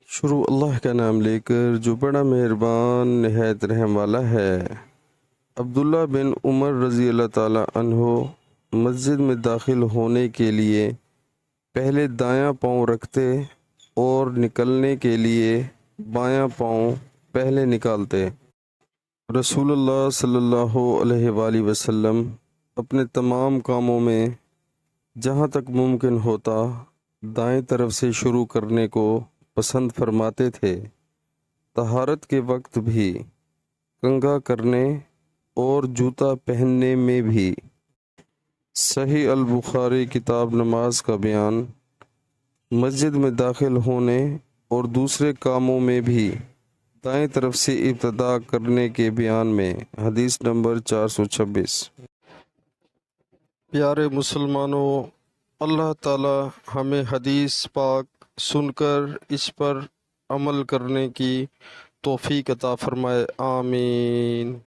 شروع اللہ کا نام لے کر جو بڑا مہربان نہایت رحم والا ہے۔ عبداللہ بن عمر رضی اللہ تعالی عنہ مسجد میں داخل ہونے کے لیے پہلے دایاں پاؤں رکھتے اور نکلنے کے لیے بایاں پاؤں پہلے نکالتے۔ رسول اللہ صلی اللہ علیہ وآلہ وسلم اپنے تمام کاموں میں جہاں تک ممکن ہوتا دائیں طرف سے شروع کرنے کو پسند فرماتے تھے۔ طہارت کے وقت بھی، کنگھا کرنے اور جوتا پہننے میں بھی۔ صحیح البخاری کتاب نماز کا بیان۔ مسجد میں داخل ہونے اور دوسرے کاموں میں بھی دائیں طرف سے ابتدا کرنے کے بیان میں، حدیث نمبر 426۔ پیارے مسلمانوں، اللہ تعالی ہمیں حدیث پاک سن کر اس پر عمل کرنے کی توفیق عطا فرمائے، آمین۔